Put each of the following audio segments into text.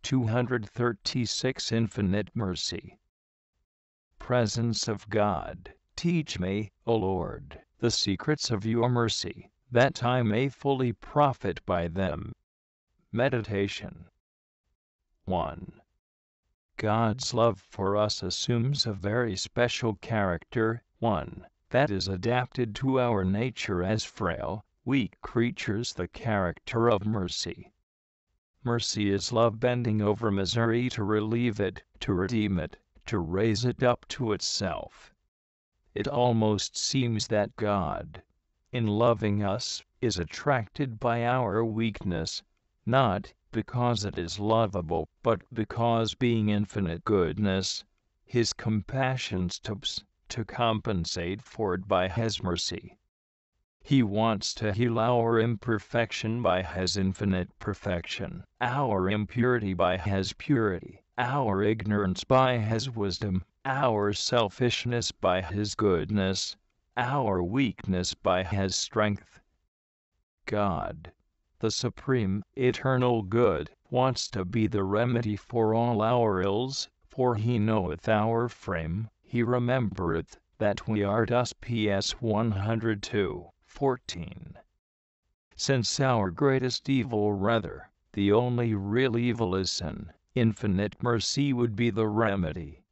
236 Infinite Mercy. Presence of God, teach me, O Lord, the secrets of your mercy, that I may fully profit by them. Meditation. 1. God's love for us assumes a very special character, one that is adapted to our nature as frail, weak creatures, the character of mercy. Mercy is love bending over misery to relieve it, to redeem it, to raise it up to itself. It almost seems that God, in loving us, is attracted by our weakness, not because it is lovable, but because, being infinite goodness, His compassion stops to compensate for it by His mercy. He wants to heal our imperfection by His infinite perfection, our impurity by His purity, our ignorance by His wisdom, our selfishness by His goodness, our weakness by His strength. God, the supreme, eternal good, wants to be the remedy for all our ills, for He knoweth our frame, He remembereth that we are dust. PS 102:14. Since our greatest evil, rather, the only real evil, is sin, infinite mercy would be the remedy.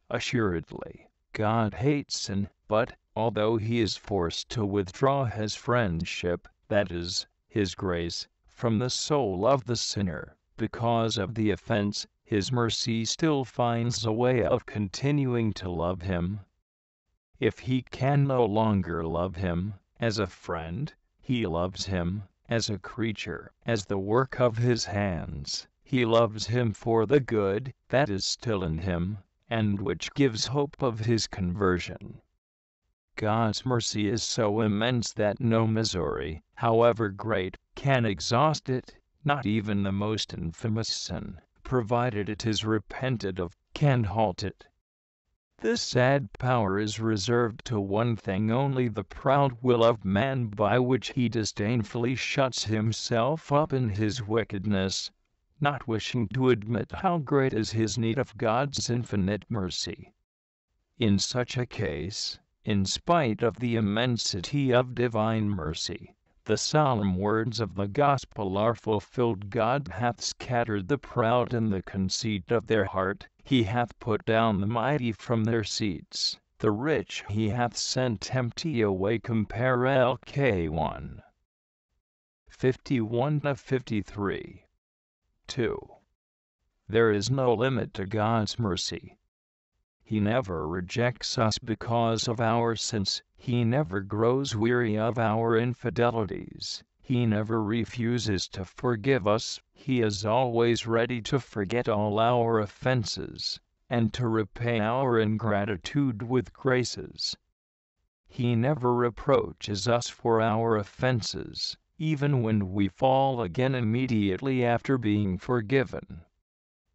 Assuredly, God hates sin, but, although He is forced to withdraw His friendship, that is, His grace, from the soul of the sinner, because of the offense, His mercy still finds a way of continuing to love him. If He can no longer love him as a friend, He loves him as a creature, as the work of His hands. He loves him for the good that is still in him, and which gives hope of his conversion. God's mercy is so immense that no misery, however great, can exhaust it, not even the most infamous sin, provided it is repented of, can halt it. This sad power is reserved to one thing only, the proud will of man, by which he disdainfully shuts himself up in his wickedness, not wishing to admit how great is his need of God's infinite mercy. In such a case, in spite of the immensity of divine mercy, the solemn words of the gospel are fulfilled: God hath scattered the proud in the conceit of their heart, He hath put down the mighty from their seats, the rich He hath sent empty away. Compare LK 1. 51-53. 2. There is no limit to God's mercy. He never rejects us because of our sins, He never grows weary of our infidelities, He never refuses to forgive us, He is always ready to forget all our offenses, and to repay our ingratitude with graces. He never reproaches us for our offenses, even when we fall again immediately after being forgiven.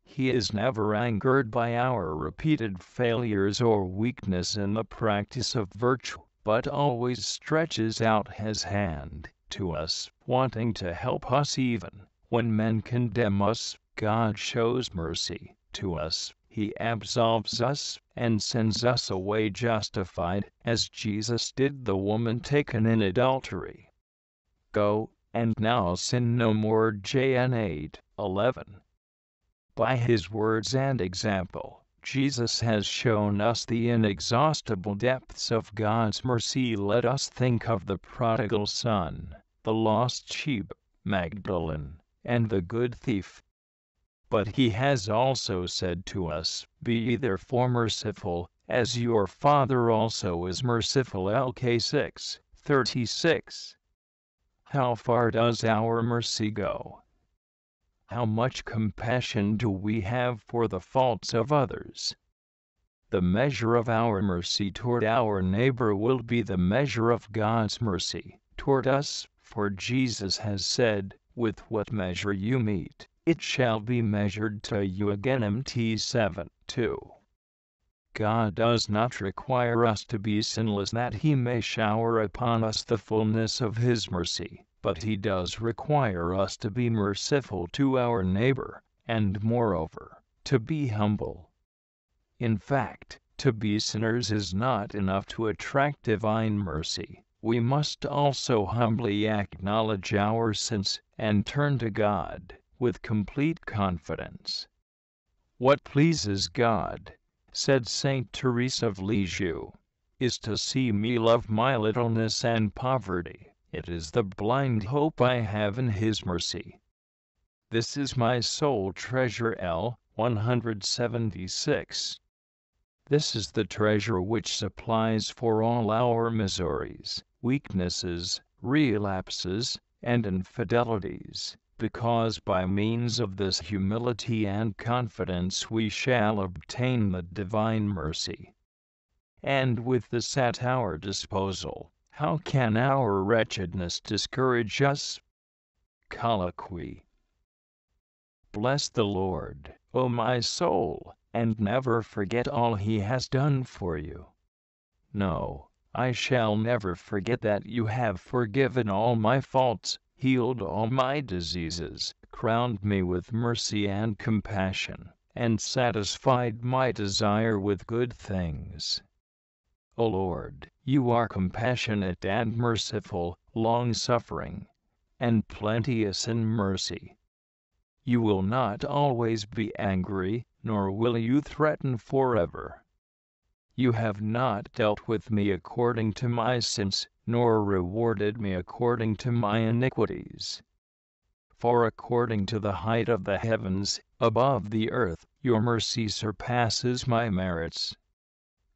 He is never angered by our repeated failures or weakness in the practice of virtue, but always stretches out His hand to us, wanting to help us even when men condemn us. God shows mercy to us, He absolves us, and sends us away justified, as Jesus did the woman taken in adultery. Go, and now sin no more. John 8:11. By His words and example, Jesus has shown us the inexhaustible depths of God's mercy. Let us think of the prodigal son, the lost sheep, Magdalene, and the good thief. But He has also said to us, Be ye therefore merciful, as your Father also is merciful. LK 6:36. How far does our mercy go? How much compassion do we have for the faults of others? The measure of our mercy toward our neighbor will be the measure of God's mercy toward us, for Jesus has said, With what measure you mete, it shall be measured to you again. Mt 7:2. God does not require us to be sinless that He may shower upon us the fullness of His mercy, but He does require us to be merciful to our neighbor, and moreover, to be humble. In fact, to be sinners is not enough to attract divine mercy. We must also humbly acknowledge our sins and turn to God with complete confidence. What pleases God, said Saint Teresa of Lisieux, is to see me love my littleness and poverty. It is the blind hope I have in His mercy. This is my sole treasure. L. 176. This is the treasure which supplies for all our miseries, weaknesses, relapses, and infidelities, because by means of this humility and confidence we shall obtain the divine mercy. And with this at our disposal, how can our wretchedness discourage us? Colloquy. Bless the Lord, O my soul, and never forget all He has done for you. No, I shall never forget that you have forgiven all my faults, healed all my diseases, crowned me with mercy and compassion, and satisfied my desire with good things. O Lord, you are compassionate and merciful, long-suffering, and plenteous in mercy. You will not always be angry, nor will you threaten forever. You have not dealt with me according to my sins, nor rewarded me according to my iniquities. For according to the height of the heavens, above the earth, your mercy surpasses my merits.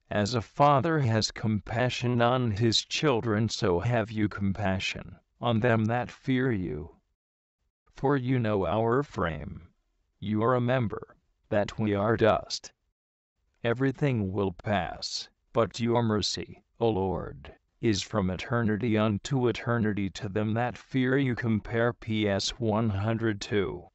As a father has compassion on his children, so have you compassion on them that fear you. For you know our frame. You remember that we are dust. Everything will pass, but your mercy, O Lord, is from eternity unto eternity to them that fear you. Compare PS 102.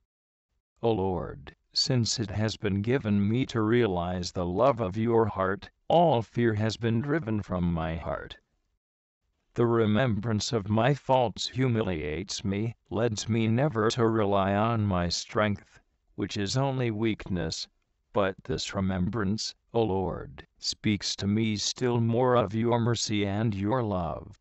O Lord, since it has been given me to realize the love of your heart, all fear has been driven from my heart. The remembrance of my faults humiliates me, leads me never to rely on my strength, which is only weakness, but this remembrance, O Lord, speaks to me still more of your mercy and your love.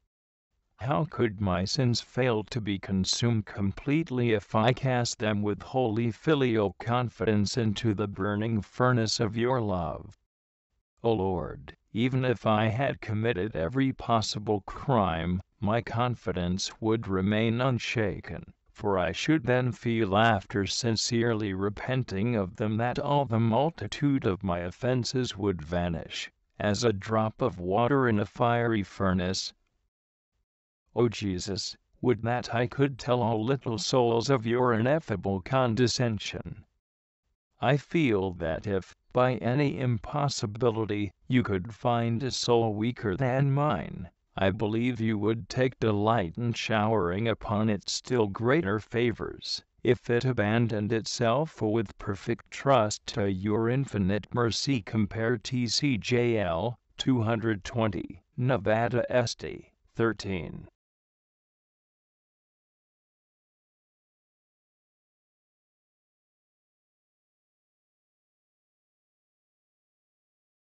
How could my sins fail to be consumed completely if I cast them with holy filial confidence into the burning furnace of your love? O Lord, even if I had committed every possible crime, my confidence would remain unshaken, for I should then feel, after sincerely repenting of them, that all the multitude of my offenses would vanish, as a drop of water in a fiery furnace. O Jesus, would that I could tell all little souls of your ineffable condescension. I feel that if, by any impossibility, you could find a soul weaker than mine, I believe you would take delight in showering upon it still greater favors, if it abandoned itself with perfect trust to your infinite mercy. Compare TCJL 220, Nevada St. 13.